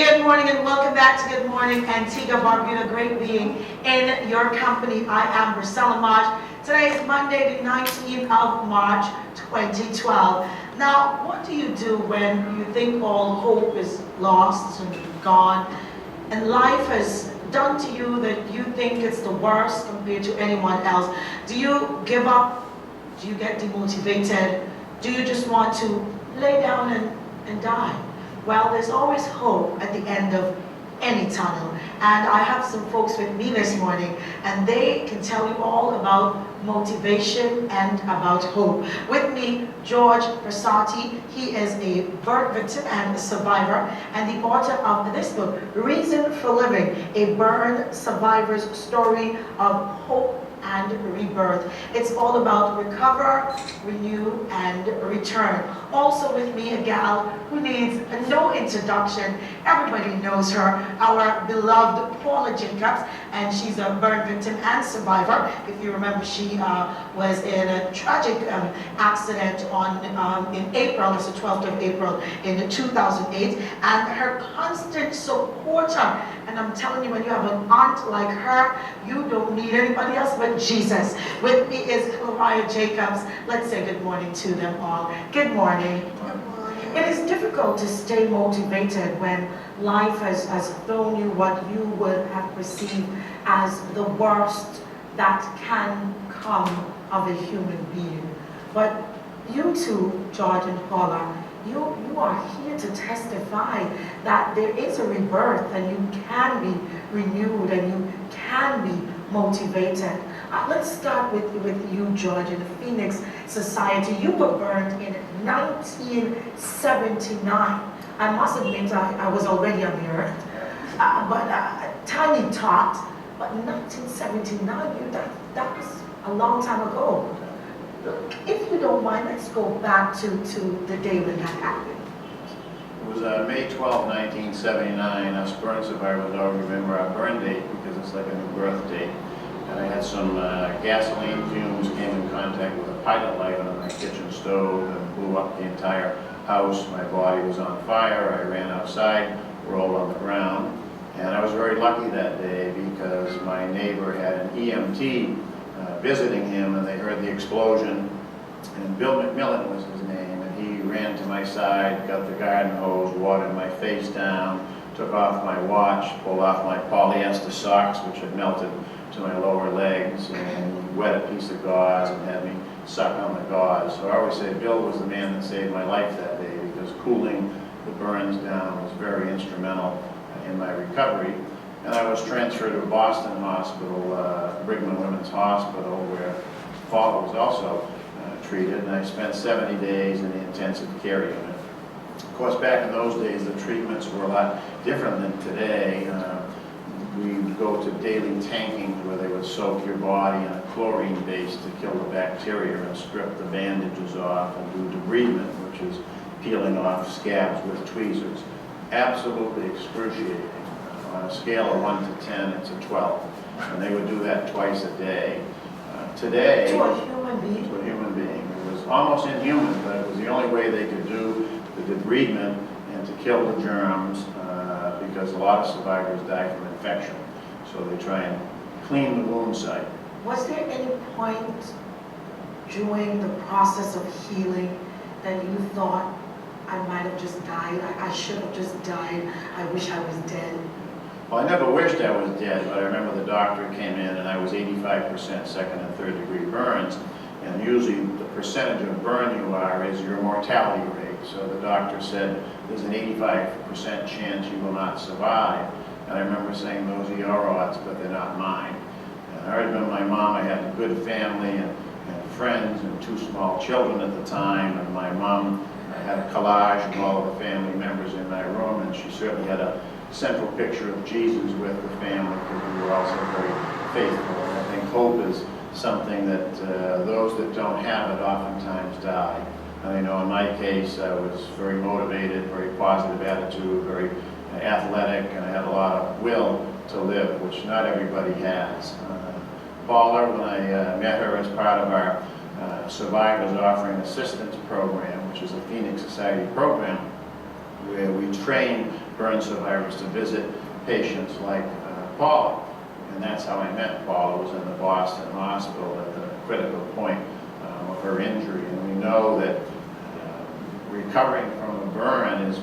Good morning and welcome back to Good Morning Antigua, Barbuda. Great being in your company. I am Brusella Marsh. Today is Monday, the 19th of March, 2012. Now, what do you do when you think all hope is lost and gone, and life has done to you that you think it's the worst compared to anyone else? Do you give up? Do you get demotivated? Do you just want to lay down and die? Well, there's always hope at the end of any tunnel. And I have some folks with me this morning, and they can tell you all about motivation and about hope. With me, George Pessotti. He is a burn victim and a survivor, and the author of this book, Reason for Living, a burn survivor's story of hope and rebirth. It's all about recover, renew, and return. Also with me, a gal who needs no introduction. Everybody knows her, our beloved Paula Jacobs, and she's a burn victim and survivor. If you remember, she was in a tragic accident in April, it's the 12th of April in 2008, and her constant supporter. And I'm telling you, when you have an aunt like her, you don't need anybody else but Jesus. With me is Mariah Jacobs. Let's say good morning to them all. Good morning. Good morning. It is difficult to stay motivated when life has thrown you what you would have perceived as the worst that can come of a human being. But you two, George and Paula, you are here to testify that there is a rebirth and you can be renewed and you can be motivated. Let's start with you, George, in the Phoenix Society. You were burned in 1979. I must admit I was already on the earth, but tiny tot. But 1979, that was a long time ago. If you don't mind, let's go back to the day when that happened. It was May 12, 1979. Us burn survivors all remember our burn date because it's like a new birth date. And I had some gasoline fumes came in contact with a pilot light on my kitchen stove and blew up the entire house. My body was on fire. I ran outside, rolled on the ground. And I was very lucky that day because my neighbor had an EMT visiting him, and they heard the explosion, and Bill McMillan was his name, and he ran to my side, got the garden hose, watered my face down, took off my watch, pulled off my polyester socks, which had melted to my lower legs, and wet a piece of gauze and had me suck on the gauze. So I always say Bill was the man that saved my life that day because cooling the burns down was very instrumental in my recovery. And I was transferred to Boston Hospital, Brigham and Women's Hospital, where Paula was also treated, and I spent 70 days in the intensive care unit. Of course, back in those days, the treatments were a lot different than today. We would go to daily tankings where they would soak your body in a chlorine base to kill the bacteria and strip the bandages off and do debridement, which is peeling off scabs with tweezers. Absolutely excruciating. On a scale of 1 to 10, it's a 12. And they would do that twice a day. Today, To a human being? to a human being. It was almost inhuman, but it was the only way they could do the debridement and to kill the germs because a lot of survivors die from infection. So they try and clean the wound site. Was there any point during the process of healing that you thought, I might have just died, I should have just died, I wish I was dead? Well, I never wished I was dead, but I remember the doctor came in and I was 85% second and third degree burns. And usually the percentage of burn you are is your mortality rate. So the doctor said, there's an 85% chance you will not survive. And I remember saying, those are your odds, but they're not mine. And I remember my mom, I had a good family and friends and 2 small children at the time. And my mom, I had a collage of all of the family members in my room, and she certainly had a central picture of Jesus with the family because we were also very faithful. And I think hope is something that those that don't have it oftentimes die. And I know in my case I was very motivated, very positive attitude, very athletic, and I had a lot of will to live, which not everybody has. Paula, when I met her as part of our Survivors Offering Assistance Program, which is a Phoenix Society program, where we train burn survivors to visit patients like Paula. And that's how I met Paula, was in the Boston hospital at the critical point of her injury. And we know that recovering from a burn is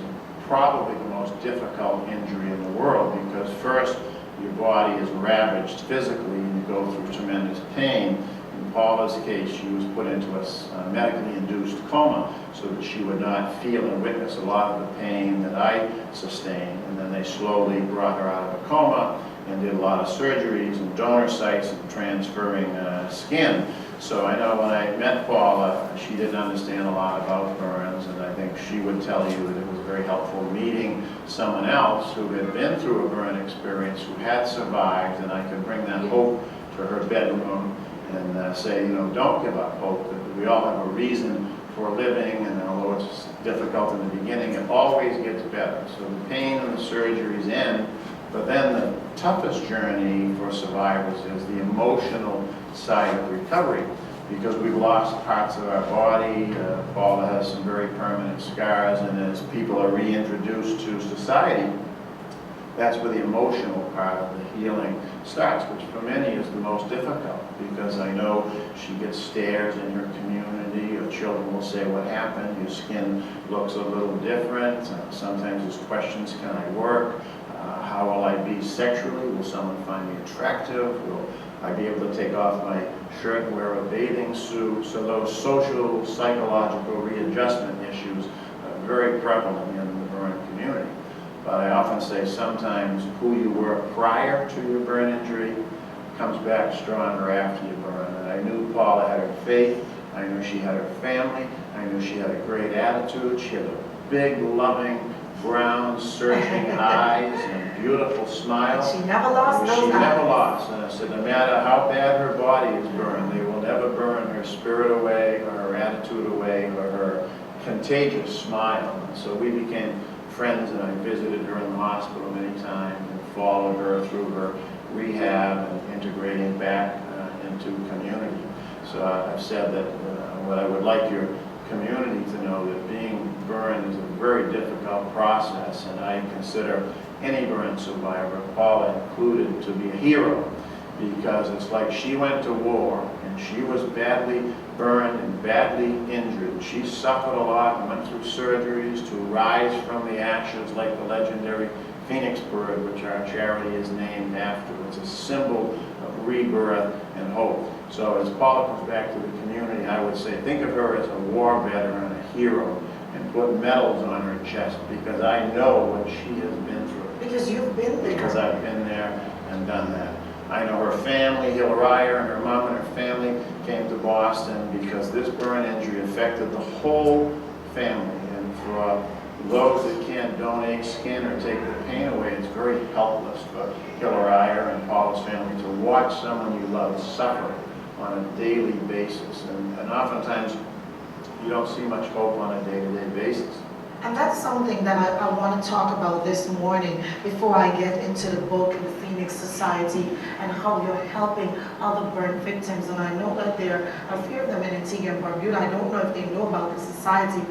probably the most difficult injury in the world, because first, your body is ravaged physically and you go through tremendous pain. In Paula's case, she was put into a medically induced coma so that she would not feel and witness a lot of the pain that I sustained. And then they slowly brought her out of a coma and did a lot of surgeries and donor sites and transferring skin. So I know when I met Paula, she didn't understand a lot about burns, and I think she would tell you that it was very helpful meeting someone else who had been through a burn experience, who had survived, and I could bring that hope to her bedroom and say, you know, don't give up hope, that we all have a reason for living, and although it's difficult in the beginning, it always gets better. So the pain and the surgeries end, but then the toughest journey for survivors is the emotional side of recovery, because we've lost parts of our body. Paula has some very permanent scars, and as people are reintroduced to society, that's where the emotional part of the healing starts, which for many is the most difficult, because I know she gets stares in her community, or children will say, what happened? Your skin looks a little different. Sometimes there's questions, can I work? How will I be sexually? Will someone find me attractive? Will I be able to take off my shirt and wear a bathing suit? So those social, psychological readjustment issues are very prevalent in the burn community. But I often say sometimes who you were prior to your burn injury comes back stronger after you burn. And I knew Paula had her faith. I knew she had her family. I knew she had a great attitude. She had a big, loving, brown, searching eyes and beautiful smile. She never lost those eyes. She never lost. And I said, no matter how bad her body is burned, they will never burn her spirit away, or her attitude away, or her contagious smile. And so we became friends, and I visited her in the hospital many times and followed her through her rehab and integrating back into community. So I've said that what I would like your community to know, that being burned is a very difficult process, and I consider any burn survivor, Paula included, to be a hero, because it's like she went to war and she was badly burned and badly injured. She suffered a lot and went through surgeries to rise from the ashes, like the legendary phoenix bird, which our charity is named after. It's a symbol of rebirth and hope. So as Paula comes back to the community, I would say think of her as a war veteran, a hero, and put medals on her chest, because I know what she has been through. Because you've been there. Because I've been there and done that. I know her family, Hilariah and her mom and her family came to Boston because this burn injury affected the whole family. And for those that can't donate skin or take the pain away, it's very helpless for Hilariah and Paula's family to watch someone you love suffer on a daily basis. And oftentimes, you don't see much hope on a day-to-day basis. And that's something that I want to talk about this morning before I get into the book and the Phoenix Society and how you're helping other burn victims. And I know that there are a few of them in Antigua and Barbuda. I don't know if they know about the society.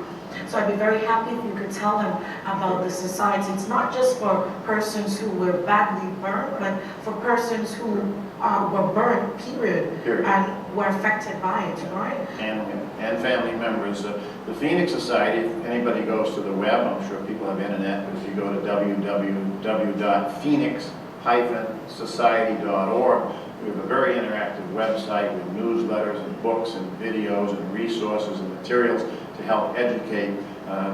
So I'd be very happy if you could tell them about the society. It's not just for persons who were badly burned, but for persons who were burned, period, and were affected by it, right? And family members. The Phoenix Society, if anybody goes to the web, I'm sure people have internet, but if you go to www.phoenix-society.org, we have a very interactive website with newsletters and books and videos and resources and materials to help educate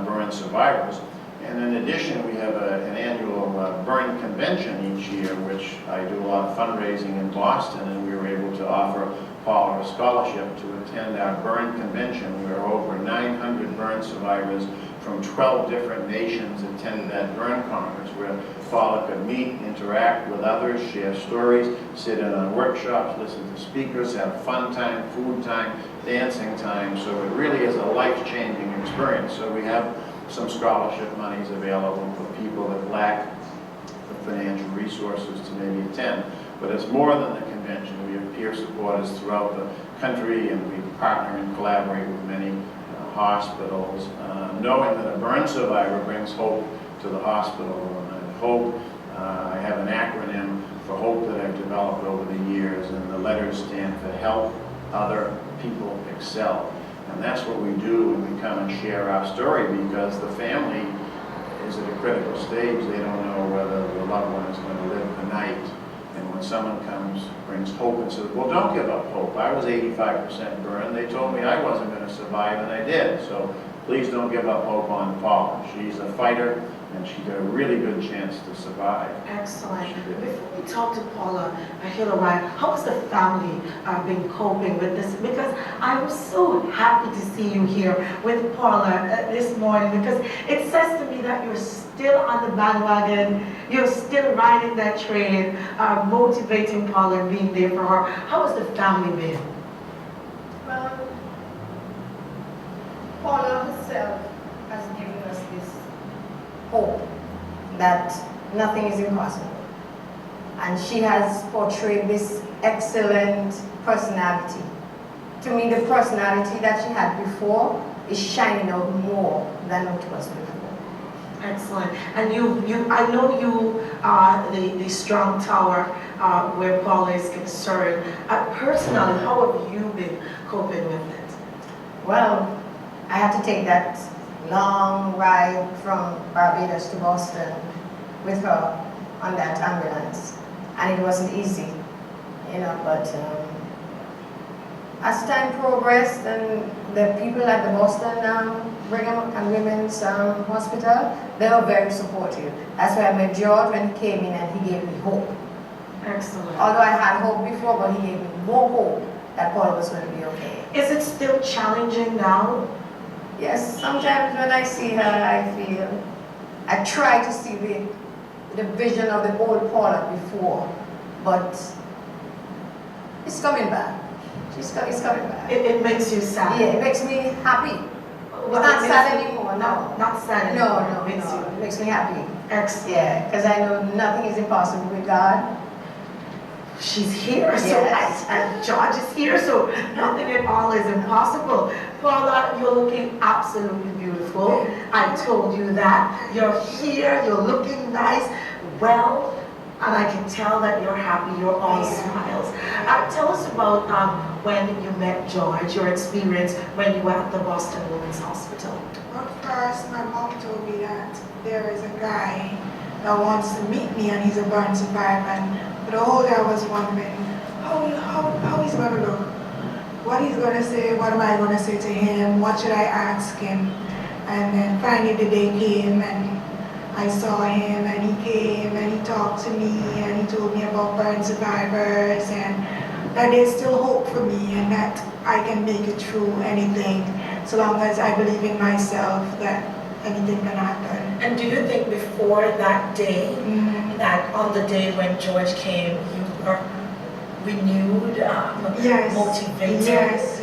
burn survivors. And in addition, we have an annual burn convention each year, which I do a lot of fundraising in Boston, and we were able to offer Paula a scholarship to attend our burn convention, where over 900 burn survivors from 12 different nations attended that burn conference, where Paula could meet, interact with others, share stories, sit in on workshops, listen to speakers, have fun time, food time, dancing time. So it really is a life-changing experience. So we have some scholarship monies available for people that lack the financial resources to maybe attend. But it's more than the convention. We have peer supporters throughout the country, and we partner and collaborate with many hospitals, knowing that a burn survivor brings hope to the hospital. And hope, I have an acronym for hope that I've developed over the years, and the letters stand for help other people excel. And that's what we do when we come and share our story, because the family is at a critical stage. They don't know whether the loved one is going to live the night. And when someone comes, brings hope and says, well, don't give up hope. I was 85% burned. They told me I wasn't going to survive, and I did. So please don't give up hope on Paula. She's a fighter, and she got a really good chance to survive. Excellent. Before we talk to Paula Hilariah, how has the family been coping with this? Because I was so happy to see you here with Paula this morning, because it says to me that you're still on the bandwagon, you're still riding that train, motivating Paula and being there for her. How has the family been? Well, Paula herself has given us this hope that nothing is impossible. And she has portrayed this excellent personality. To me, the personality that she had before is shining out more than it was before. Excellent. And I know you are the strong tower where Paula is concerned. Personally, how have you been coping with it? Well, I had to take that long ride from Barbados to Boston with her on that ambulance, and it wasn't easy, you know, but as time progressed, and the people at the Boston Brigham and Women's Hospital, they were very supportive. That's why I met George when he came in, and he gave me hope. Excellent. Although I had hope before, but he gave me more hope that Paula was going to be okay. Is it still challenging now? Yes, sometimes when I see her, I try to see the vision of the old Paula before, but it's coming back. It's coming back. It makes you sad. Yeah, it makes me happy. Well, Not sad anymore, no. Not sad No, anymore. it makes me happy. Excellent. Yeah, because I know nothing is impossible with God. She's here, so Yes. and George is here, so nothing at all is impossible. Paula, you're looking absolutely beautiful. I told you that. You're here, you're looking nice, well, and I can tell that you're happy, you're all smiles. Tell us about when you met George, your experience when you were at the Boston Women's Hospital. Well, first, my mom told me that there is a guy that wants to meet me, and he's a burn survivor. And the whole day I was wondering how he's going to look, what he's going to say, what am I going to say to him, what should I ask him. And then finally the day came, and I saw him, and he came and he talked to me, and he told me about burn survivors, and that there's still hope for me, and that I can make it through anything, so long as I believe in myself that anything can happen. And do you think before that day, that on the day when George came, you were renewed, Yes, motivated?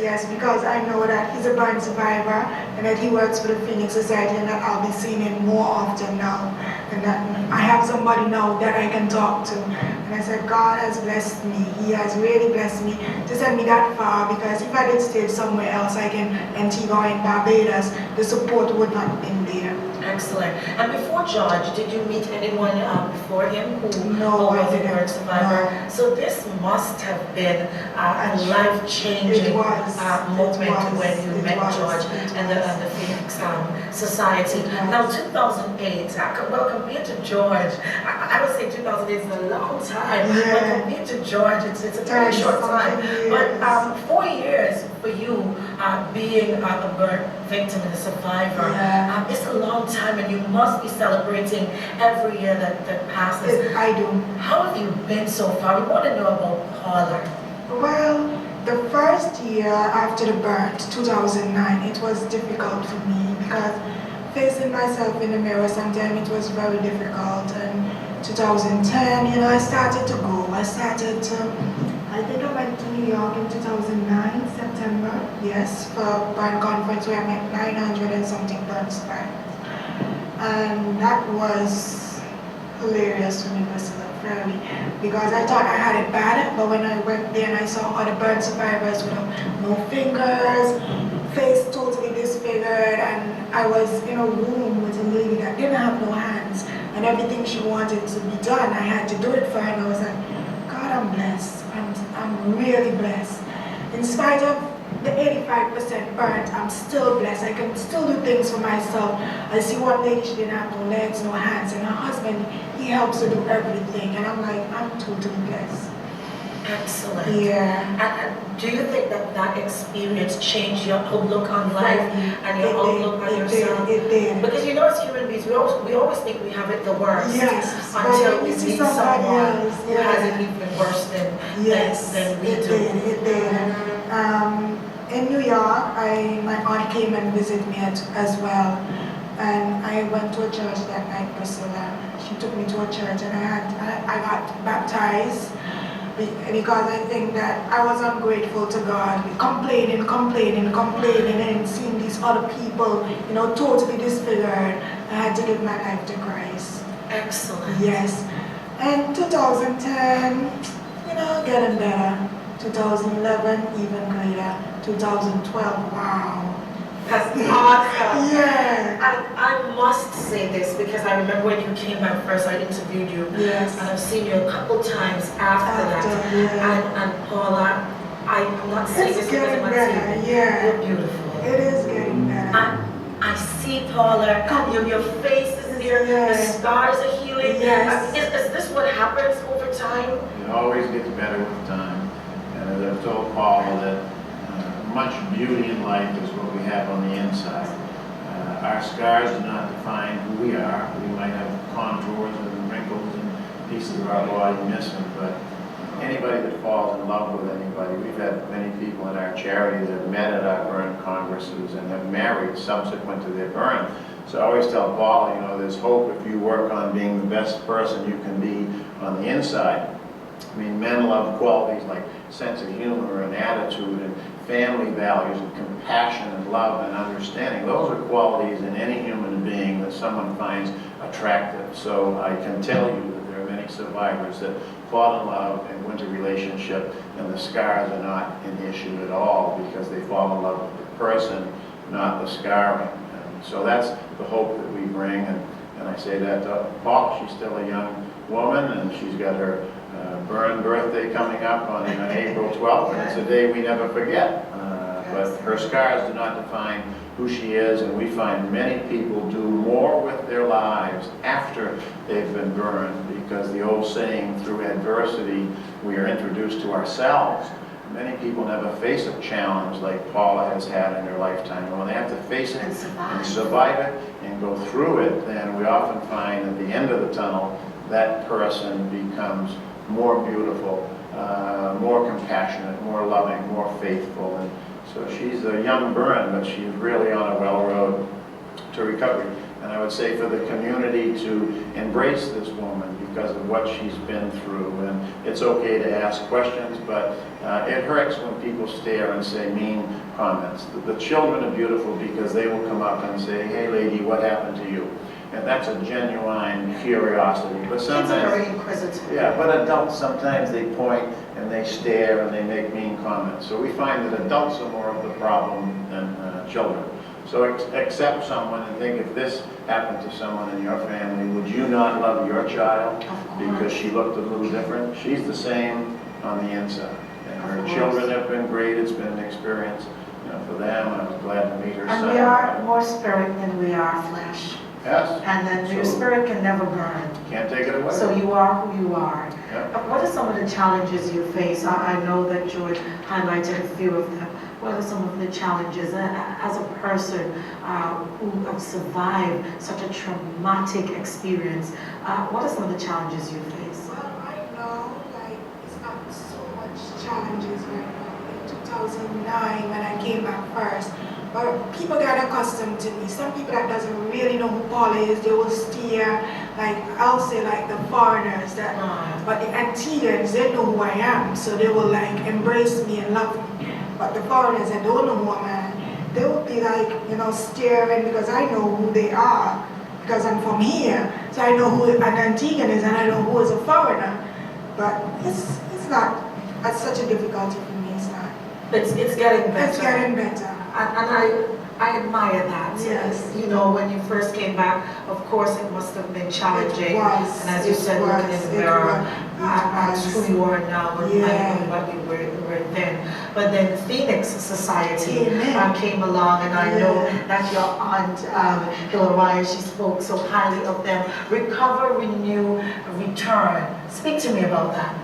yes, because I know that he's a burn survivor, and that he works for the Phoenix Society, and that I'll be seeing him more often now, and that I have somebody now that I can talk to. And I said, God has blessed me. He has really blessed me to send me that far, because if I did stay somewhere else, like in Antigua in Barbados, the support would not have been there. Excellent. And before George, did you meet anyone before him who No, I was a didn't. burn survivor? No. So this must have been a life-changing It was. moment when you It met was. George and the Phoenix Society. It was. Now, 2008, well, compared to George, I would say 2008 is a long time, Yeah. but compared to George, it's a very short time. But 4 years for you being a burn victim and a survivor, Yeah. it's a long time, and you must be celebrating every year that passes. I do. How have you been so far? We want to know about Paula. Well, the first year after the birth, 2009, it was difficult for me, because facing myself in the mirror sometimes it was very difficult. And 2010, you know, I started to go. I think I went to New York in 2009, September, yes, for a burn conference where I met 900 and something burn survivors. And that was hilarious for me, really, because I thought I had it bad, but when I went there and I saw other burn survivors with no fingers, face totally disfigured, registered, and I was in a room with a lady that didn't have no hands, and everything she wanted to be done, I had to do it for her, and I was like, God, I'm blessed. I'm really blessed. In spite of the 85% burnt, I'm still blessed. I can still do things for myself. I see one lady, she didn't have no legs, no hands, and her husband, he helps her do everything, and I'm like, I'm totally blessed. Excellent. Yeah. And do you think that that experience changed your outlook on life and your outlook on yourself? It did. Because you know, as human beings, we always think we have it the worst. Yes. Until we meet someone who yeah. has it even worse than we do. It did. In New York, my aunt came and visited me as well, and I went to a church that night, Brusella. She took me to a church, and I got baptized. Because I think that I was ungrateful to God, complaining, and seeing these other people, totally disfigured. I had to give my life to Christ. Excellent. Yes. And 2010, getting better. 2011, even greater. 2012, wow. That's awesome. Yeah. I must say this because I remember when you came back first, I interviewed you. Yes. And I've seen you a couple times after that. Yeah. And Paula, I'm not saying this because I'm on TV. Yeah. You're beautiful. It is getting better. I see Paula, your face is there, the scars are healing. Yes. Is this what happens over time? It always gets better with time. And as I've told Paula that much beauty in life is what we have on the inside. Our scars do not define who we are. We might have contours and wrinkles and pieces of our body missing, but anybody that falls in love with anybody, we've had many people in our charity that have met at our burn congresses and have married subsequent to their burn. So I always tell Paula, there's hope if you work on being the best person you can be on the inside. I mean, men love qualities like sense of humor and attitude and family values and compassion and love and understanding. Those are qualities in any human being that someone finds attractive. So I can tell you that there are many survivors that fall in love and went to relationship, and the scars are not an issue at all because they fall in love with the person, not the scarring. And so that's the hope that we bring. And I say that to Paula, she's still a young woman, and she's got her burn birthday coming up on April 12th, and it's a day we never forget. But her scars do not define who she is, and we find many people do more with their lives after they've been burned, because the old saying, through adversity, we are introduced to ourselves. Many people never face a challenge like Paula has had in her lifetime. And when they have to face it and survive it and go through it, then we often find at the end of the tunnel, that person becomes more beautiful, more compassionate, more loving, more faithful. And so she's a young burn, but she's really on a well road to recovery. And I would say for the community to embrace this woman because of what she's been through. And it's okay to ask questions, but it hurts when people stare and say mean comments. The children are beautiful because they will come up and say, hey lady, what happened to you? And that's a genuine curiosity. But sometimes, kids are very inquisitive. Yeah, but adults, sometimes they point and they stare and they make mean comments. So we find that adults are more of the problem than children. So accept someone and think, if this happened to someone in your family, would you not love your child because she looked a little different? She's the same on the inside. And her children have been great. It's been an experience for them. I was glad to meet her son. And we are more spirit than we are flesh. Yes. And then your spirit can never burn. Can't take it away. So you are who you are. Yep. What are some of the challenges you face? I know that George highlighted a few of them. What are some of the challenges as a person who have survived such a traumatic experience? What are some of the challenges you face? Well, right now, it's not so much challenges right now. In 2009, when I came back first, but people got accustomed to me. Some people that doesn't really know who Paula is, they will stare, I'll say the foreigners, but the Antiguans, they know who I am, so they will embrace me and love me. But the foreigners that don't know who I am, they will be staring, because I know who they are, because I'm from here. So I know who an Antiguan is, and I know who is a foreigner. But it's not such a difficulty for me, it's not. It's getting better. It's getting better. And I admire that. Yes. You know, when you first came back, of course, it must have been challenging. It was. And as you said, looking in the mirror, that's who you are now, and what you were then. But then Phoenix Society came along, and I know that your aunt, Hilariah, she spoke so highly of them. Recover, renew, return. Speak to me about that.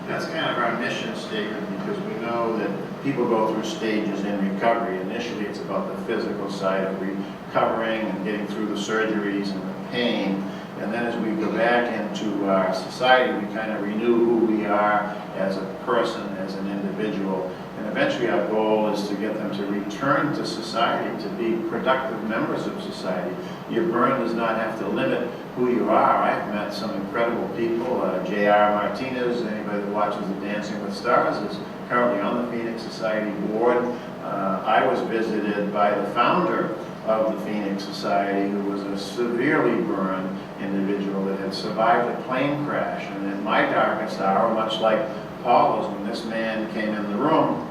That's kind of our mission statement, because we know that people go through stages in recovery. Initially, it's about the physical side of recovering and getting through the surgeries and the pain. And then as we go back into our society, we kind of renew who we are as a person, as an individual. And eventually our goal is to get them to return to society, to be productive members of society. Your burn does not have to limit who you are. I've met some incredible people. J.R. Martinez, anybody that watches the Dancing with Stars, is currently on the Phoenix Society board. I was visited by the founder of the Phoenix Society, who was a severely burned individual that had survived a plane crash. And in my darkest hour, much like Paula's, when this man came in the room,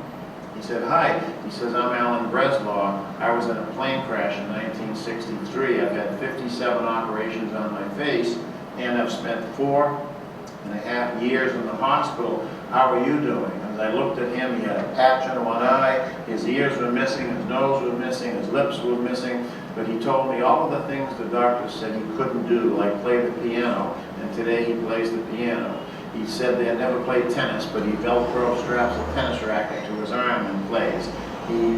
he said, "Hi." He says, "I'm Alan Breslaw. I was in a plane crash in 1963. I've had 57 operations on my face, and I've spent 4.5 years in the hospital. How are you doing?" As I looked at him, he had a patch on one eye, his ears were missing, his nose was missing, his lips were missing, but he told me all of the things the doctors said he couldn't do, like play the piano, and today he plays the piano. He said they had never played tennis, but he Velcro straps a tennis racket to his arm and plays. He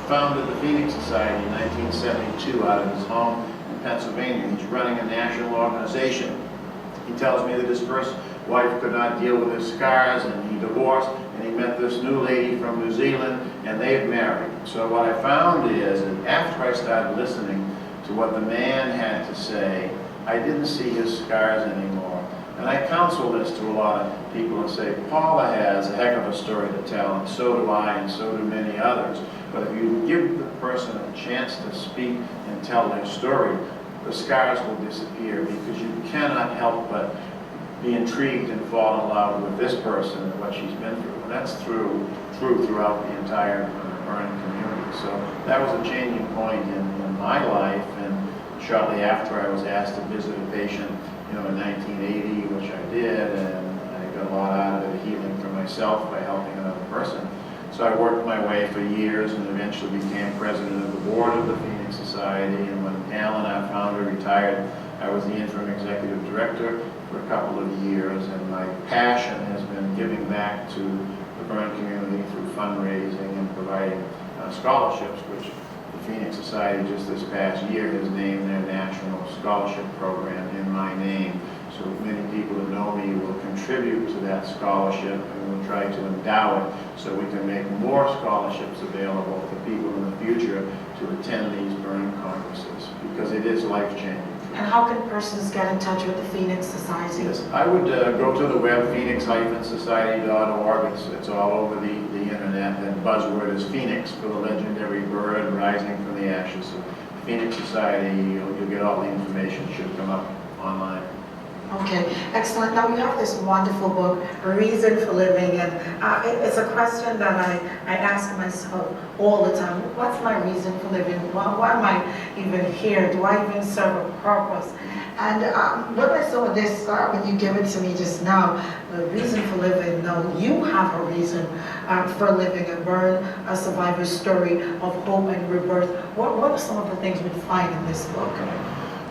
founded the Phoenix Society in 1972 out of his home in Pennsylvania. He's running a national organization. He tells me that his first wife could not deal with his scars, and he divorced, and he met this new lady from New Zealand, and they've married. So what I found is that after I started listening to what the man had to say, I didn't see his scars anymore. And I counsel this to a lot of people and say, Paula has a heck of a story to tell, and so do I, and so do many others. But if you give the person a chance to speak and tell their story, the scars will disappear, because you cannot help but be intrigued and fall in love with this person and what she's been through. And that's true throughout the entire burn community. So that was a changing point in my life. And shortly after, I was asked to visit a patient, in 1980, which I did, and I got a lot out of it, healing for myself by helping another person. So I worked my way for years and eventually became president of the board of the Phoenix Society. And when Alan, our founder, retired, I was the interim executive director for a couple of years, and my passion has been giving back to the burn community through fundraising and providing scholarships, which the Phoenix Society just this past year has named their national scholarship program in my name. So many people who know me will contribute to that scholarship, and we'll try to endow it so we can make more scholarships available to people in the future to attend these burn congresses, because it is life-changing. And how can persons get in touch with the Phoenix Society? Yes, I would go to the web, phoenix-society.org. It's all over the internet. And buzzword is Phoenix, for the legendary bird rising from the ashes. So Phoenix Society, you'll get all the information. Should come up online. Okay, excellent. Now you have this wonderful book, A Reason for Living, and it's a question that I ask myself all the time. What's my reason for living? Why am I even here? Do I even serve a purpose? And when I saw this, when you gave it to me just now, the reason for living, no, you have a reason for living, a burn, a survivor's story of hope and rebirth. What are some of the things we find in this book?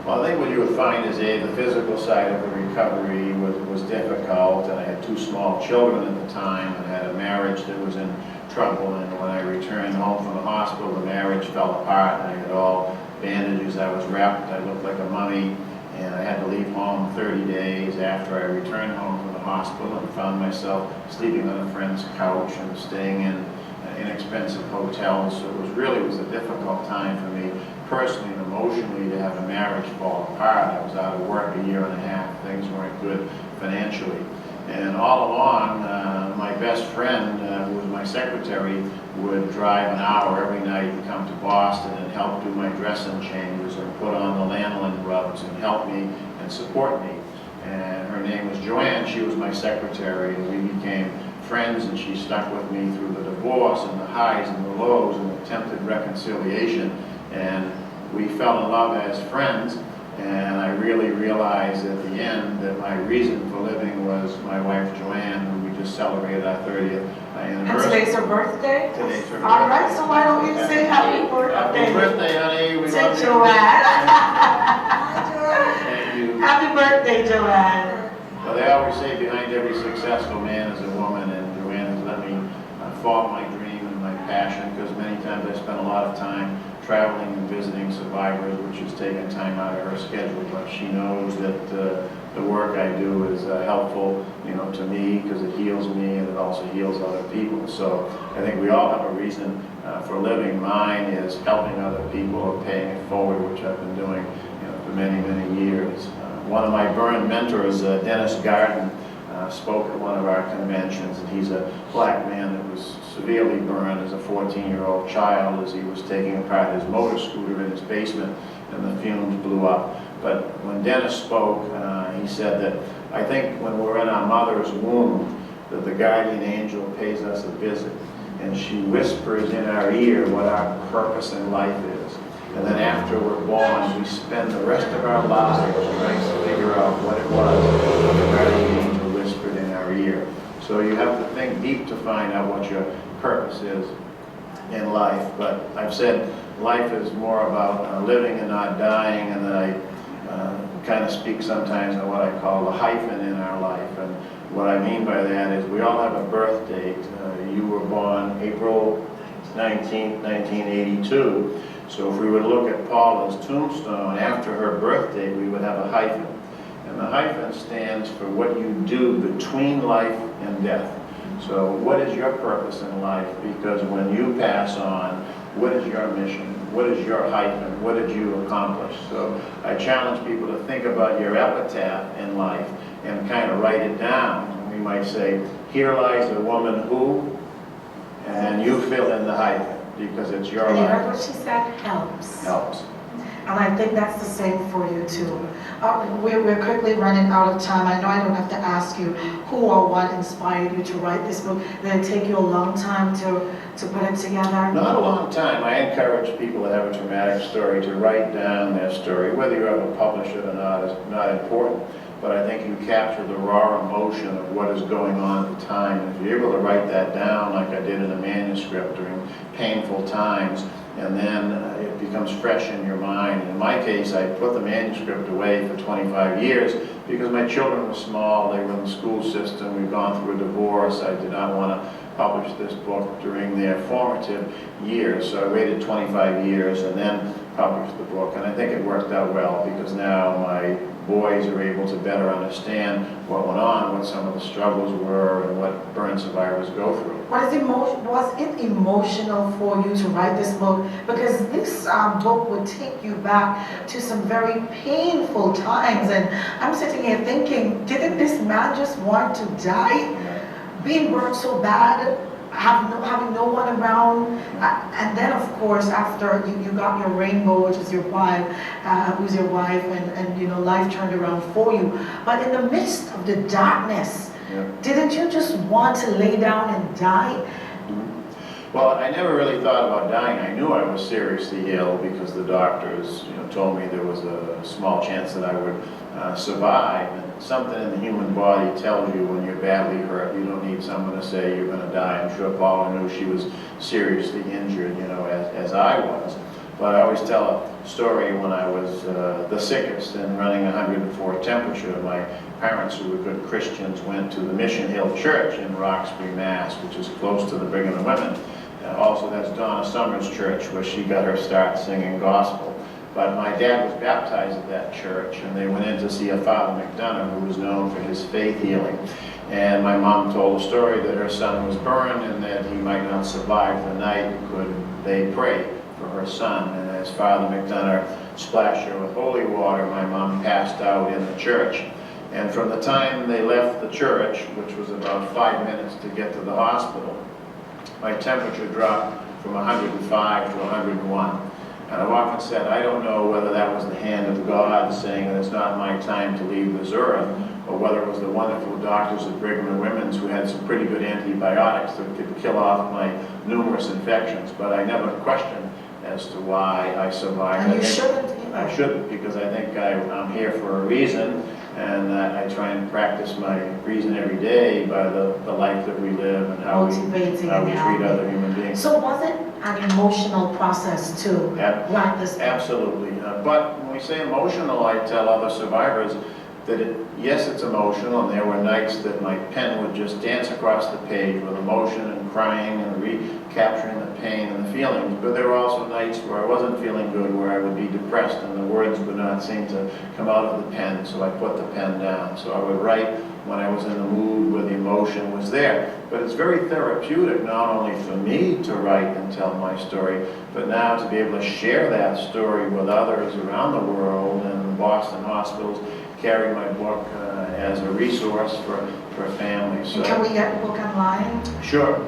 Well, I think what you would find is the physical side of the recovery was difficult, and I had 2 small children at the time, and had a marriage that was in trouble, and when I returned home from the hospital, the marriage fell apart, and I had all bandages, I was wrapped, I looked like a mummy, and I had to leave home 30 days after I returned home from the hospital, and found myself sleeping on a friend's couch and staying in inexpensive hotels. So it was a difficult time for me personally and emotionally to have a marriage fall apart. I was out of work 1.5 years. Things weren't good financially. And all along, my best friend, who was my secretary, would drive an hour every night and come to Boston and help do my dressing changes and put on the lanolin rubs and help me and support me. And her name was Joanne. She was my secretary, and we became friends, and she stuck with me through the divorce and the highs and the lows and attempted reconciliation. And we fell in love as friends, and I really realized at the end that my reason for living was my wife Joanne, who we just celebrated our 30th And anniversary. today's her birthday? Today's her All right, birthday. so why don't you say happy birthday? Happy birthday, honey. We To love you. Joanne. Hi, Joanne. Thank you. Happy birthday, Joanne. Well, they always say behind every successful man is a woman, and Joanne has let me follow my dream and my passion, because many times I spent a lot of time traveling and visiting survivors, which has taken time out of her schedule, but she knows that the work I do is helpful, to me, because it heals me and it also heals other people. So I think we all have a reason for living. Mine is helping other people or paying it forward, which I've been doing for many, many years. One of my burn mentors, Dennis Garden, spoke at one of our conventions, and he's a black man that was severely burned as a 14-year-old child as he was taking apart his motor scooter in his basement, and the fumes blew up. But when Dennis spoke, he said that, I think when we're in our mother's womb, that the guardian angel pays us a visit, and she whispers in our ear what our purpose in life is. And then after we're born, we spend the rest of our lives trying to figure out what it was the guardian angel whispered in our ear. So you have to think deep to find out what your purpose is in life. But I've said life is more about living and not dying, and that I kind of speak sometimes on what I call the hyphen in our life. And what I mean by that is we all have a birth date. You were born April 19th, 1982. So if we would look at Paula's tombstone, after her birth date, we would have a hyphen. And the hyphen stands for what you do between life and death. So what is your purpose in life? Because when you pass on, what is your mission? What is your hyphen? What did you accomplish? So I challenge people to think about your epitaph in life and kind of write it down. We might say, here lies a woman who, and then you fill in the hyphen, because it's your And you heard life. what she said? Helps. Helps. And I think that's the same for you too. We're quickly running out of time. I know I don't have to ask you who or what inspired you to write this book. Did it take you a long time to put it together? Not a long time. I encourage people that have a traumatic story to write down their story. Whether you ever publish it or not is not important, but I think you capture the raw emotion of what is going on at the time. And if you're able to write that down like I did in a manuscript during painful times, and then it becomes fresh in your mind. In my case, I put the manuscript away for 25 years because my children were small, they were in the school system, we've gone through a divorce. I did not want to publish this book during their formative years, so I waited 25 years and then published the book, and I think it worked out well, because now my boys are able to better understand what went on, what some of the struggles were, and what burn survivors go through. Was it emotional for you to write this book? Because this book would take you back to some very painful times, and I'm sitting here thinking, didn't this man just want to die? Being burned so bad, having no one around, and then of course after you got your rainbow, which is your wife, who's your wife, and life turned around for you. But in the midst of the darkness, didn't you just want to lay down and die? Well, I never really thought about dying. I knew I was seriously ill because the doctors, told me there was a small chance that I would survive. And something in the human body tells you when you're badly hurt. You don't need someone to say you're going to die. I'm sure Paula knew she was seriously injured, as I was. But I always tell a story when I was the sickest and running 104 temperature. My parents, who were good Christians, went to the Mission Hill Church in Roxbury, Mass, which is close to the Brigham and Women. Also, that's Donna Summers' church, where she got her start singing gospel. But my dad was baptized at that church, and they went in to see a Father McDonough, who was known for his faith healing. And my mom told a story that her son was burned and that he might not survive the night. Could they pray for her son? And as Father McDonough splashed her with holy water, my mom passed out in the church. And from the time they left the church, which was about 5 minutes to get to the hospital, my temperature dropped from 105 to 101. And I've often said, I don't know whether that was the hand of God saying that it's not my time to leave this earth, or whether it was the wonderful doctors at Brigham and Women's who had some pretty good antibiotics that could kill off my numerous infections. But I never questioned as to why I survived. And you shouldn't either. I shouldn't, because I think I'm here for a reason, and I try and practice my reason every day by the life that we live and how we Motivating treat and other human beings. So was it an emotional process too? Write this down. Absolutely. But when we say emotional, I tell other survivors that yes, it's emotional, and there were nights that my pen would just dance across the page with emotion and crying and recapturing the pain and the feelings. But there were also nights where I wasn't feeling good, where I would be depressed and the words would not seem to come out of the pen, so I put the pen down. So I would write when I was in the mood where the emotion was there. But it's very therapeutic, not only for me to write and tell my story, but now to be able to share that story with others around the world, and the Boston hospitals carry my book as a resource for families. So, And can we get the book online? sure.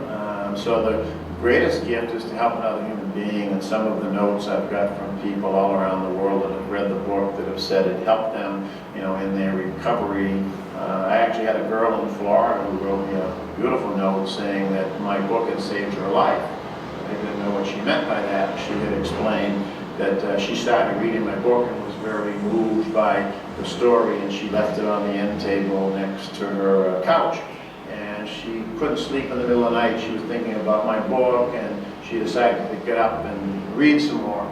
So the greatest gift is to help another human being, and some of the notes I've got from people all around the world that have read the book that have said it helped them, in their recovery. I actually had a girl in Florida who wrote me a beautiful note saying that my book had saved her life. I didn't know what she meant by that. She had explained that she started reading my book and was very moved by the story, and she left it on the end table next to her couch. And she couldn't sleep in the middle of the night. She was thinking about my book, and she decided to get up and read some more.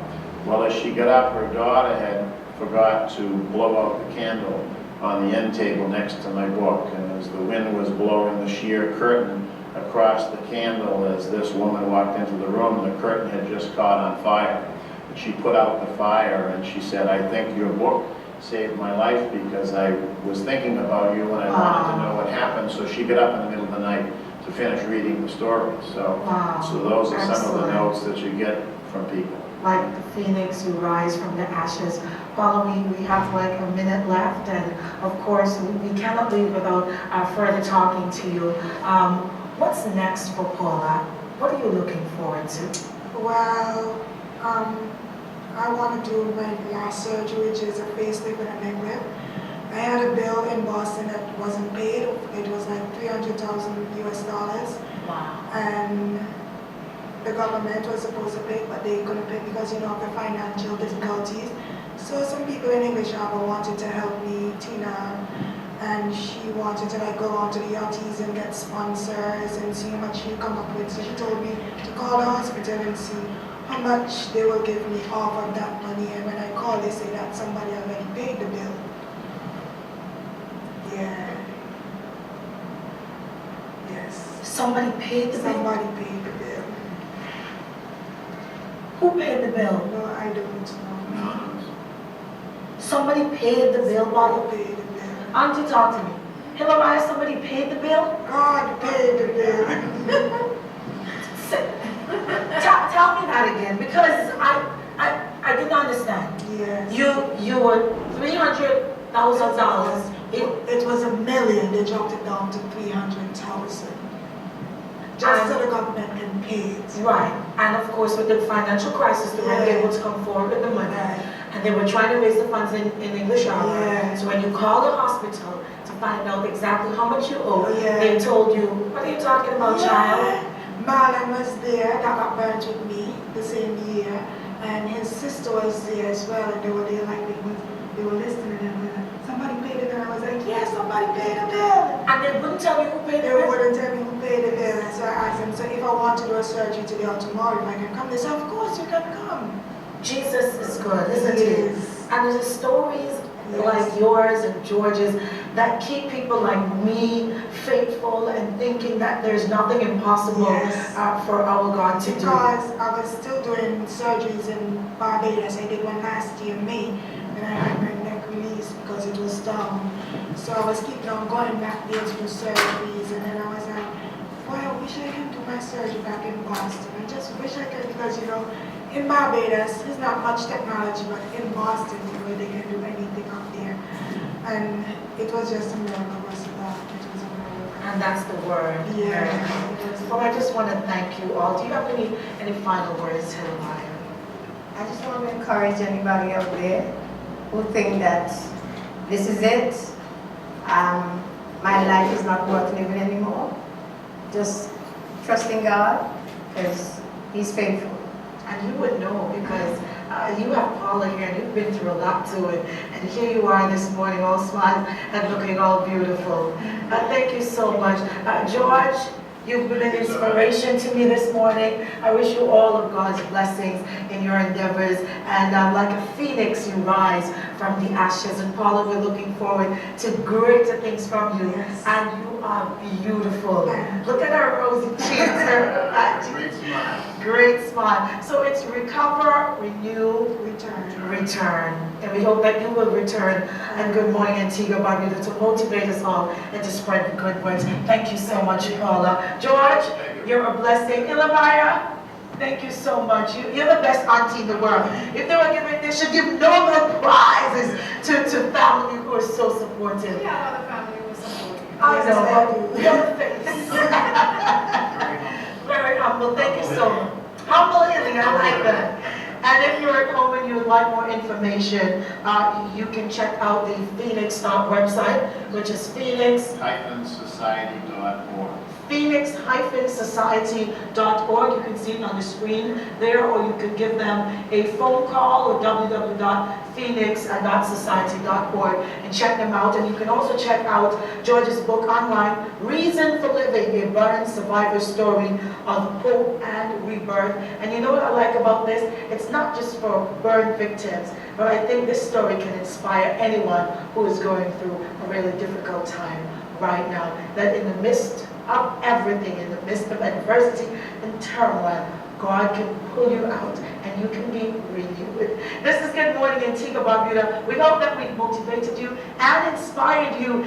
Well, as she got up, her daughter had forgot to blow out the candle on the end table next to my book, and as the wind was blowing the sheer curtain across the candle, as this woman walked into the room, the curtain had just caught on fire. And she put out the fire, and she said, "I think your book saved my life because I was thinking about you and I wanted to know what happened." So she got up in the middle of the night to finish reading the story. So, so those are some of the notes that you get from people. Like the phoenix, you rise from the ashes. Paula, we have like a minute left, and of course we cannot leave without further talking to you. What's next for Paula? What are you looking forward to? Well, I want to do my last surgery, which is a facelift and a neck lift. I had a bill in Boston that wasn't paid. It was like $300,000 US. Wow. And the government was supposed to pay, but they couldn't pay because, of the financial difficulties. So some people in English Harbor wanted to help me, Tina, and she wanted to go on to the Yachts and get sponsors and see how much she come up with. So she told me to call the hospital and see how much they will give me off of that money. And when I called, they say that somebody already paid the bill. Yeah. Yes. Somebody paid the bill? Somebody paid the bill. Who paid the bill? No, I don't know. Somebody paid the bill, Paula? Somebody paid the bill. Auntie, talk to me. Hilariah, somebody paid the bill? God paid the bill. Tell me that again, because I didn't understand. Yes. You were $300,000. It was $1 million. They dropped it down to 300,000. Just so the government can pay it. Right. And of course, with the financial crisis, they weren't able to come forward with the money. Right. And they were trying to raise the funds in English Harbor. Yeah. So when you call the hospital to find out exactly how much you owe, Yeah. they told you, what are you talking about, child? Marlon was there, that got burnt with me the same year, and his sister was there as well, and they were there they were listening, and somebody paid the bill. I was like, yes, somebody paid the bill. And they wouldn't tell you who paid the They bill? wouldn't tell me who paid the bill, and so I asked them, so if I want to do a surgery today or tomorrow, if I can come, they said, of course you can come. Jesus is good, isn't he? Yes. And there's stories like yours and George's that keep people like me faithful and thinking that there's nothing impossible for our God to do. Because I was still doing surgeries in Barbados. I did one last year in May, and I had my neck released because it was down. So I was keeping on going back there to do surgeries, and then I was like, boy, I wish I can do my surgery back in Boston. I just wish I could, because in Barbados, there's not much technology, but in Boston, they can do anything up there. And it was just a miracle, was that? It was a miracle. And that's the word. Yeah. Well, I just want to thank you all. Do you have any final words, Hilariah? I just want to encourage anybody out there who think that this is it, my life is not worth living anymore. Just trust in God, because He's faithful. And you would know because you have Paula here and you've been through a lot too. And here you are this morning all smiling and looking all beautiful. Thank you so much. George, you've been an inspiration to me this morning. I wish you all of God's blessings in your endeavors. And like a phoenix, you rise from the ashes. And Paula, we're looking forward to greater things from you. Yes. And you are beautiful. Look at her rosy cheeks. Great smile. Great smile. So it's recover, renew, return. And we hope that you will return. And good morning, Antigua, Barbuda, to motivate us all and to spread the good words. Thank you so much, Paula. George, you're a blessing. Ilamaya, thank you so much. You're the best auntie in the world. If they were giving, they should give Nobel prizes to family who are so supportive. Yeah, other family was supportive. I know, Yes, but your face. Very humble. Thank you so much. Humble healing, I like that. And if you're at home and you would like more information, you can check out the Phoenix website, which is Phoenix-society.org. phoenix-society.org. You can see it on the screen there, or you can give them a phone call or www.phoenix.society.org and check them out. And you can also check out George's book online, Reason for Living, a burn survivor story of hope and rebirth. And you know what I like about this? It's not just for burn victims, but I think this story can inspire anyone who is going through a really difficult time right now, that in the midst of everything, in the midst of adversity and turmoil, God can pull you out and you can be renewed. This is Good Morning Antigua, Barbuda. We hope that we've motivated you and inspired you